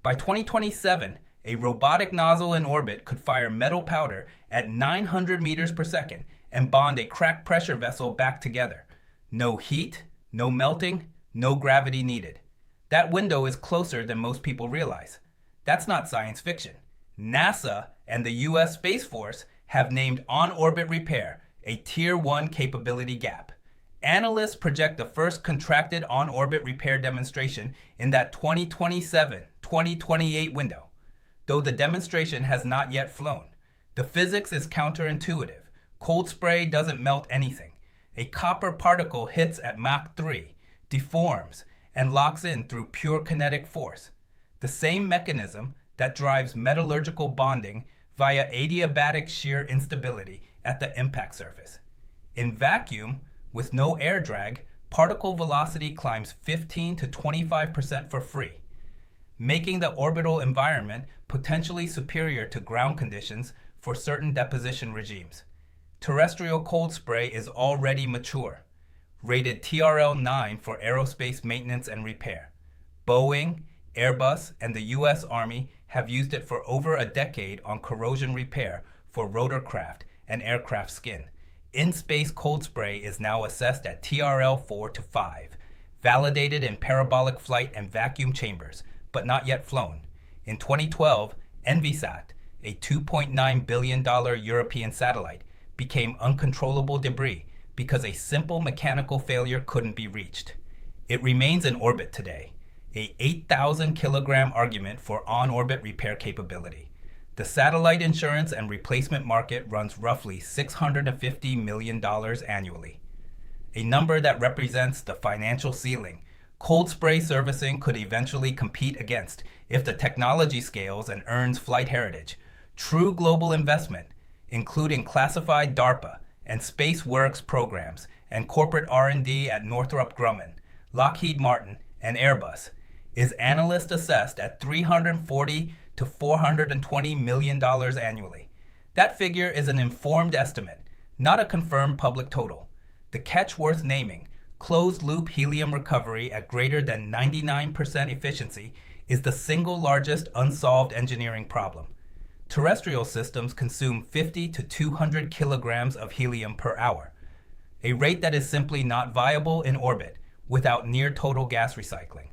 By 2027, a robotic nozzle in orbit could fire metal powder at 900 meters per second and bond a cracked pressure vessel back together. No heat, no melting, no gravity needed. That window is closer than most people realize. That's not science fiction. NASA and the US Space Force have named on-orbit repair a Tier 1 capability gap. Analysts project the first contracted on-orbit repair demonstration in that 2027-2028 window. Though the demonstration has not yet flown, the physics is counterintuitive. Cold spray doesn't melt anything. A copper particle hits at Mach 3, deforms, and locks in through pure kinetic force. The same mechanism that drives metallurgical bonding via adiabatic shear instability at the impact surface. In vacuum, with no air drag, particle velocity climbs 15 to 25% for free, making the orbital environment potentially superior to ground conditions for certain deposition regimes. Terrestrial cold spray is already mature, rated TRL 9 for aerospace maintenance and repair. Boeing, Airbus, and the US Army have used it for over a decade on corrosion repair for rotorcraft and aircraft skin. In-space cold spray is now assessed at TRL 4 to 5, validated in parabolic flight and vacuum chambers, but not yet flown. In 2012, Envisat, a $2.9 billion European satellite, became uncontrollable debris because a simple mechanical failure couldn't be reached. It remains in orbit today, a 8,000 kilogram argument for on-orbit repair capability. The satellite insurance and replacement market runs roughly $650 million annually, a number that represents the financial ceiling cold spray servicing could eventually compete against if the technology scales and earns flight heritage. True global investment, including classified DARPA and SpaceWorks programs and corporate R&D at Northrop Grumman, Lockheed Martin, and Airbus, is analyst assessed at $340 to $420 million annually. That figure is an informed estimate, not a confirmed public total. The catch worth naming, closed-loop helium recovery at greater than 99% efficiency, is the single largest unsolved engineering problem. Terrestrial systems consume 50 to 200 kilograms of helium per hour, a rate that is simply not viable in orbit without near-total gas recycling.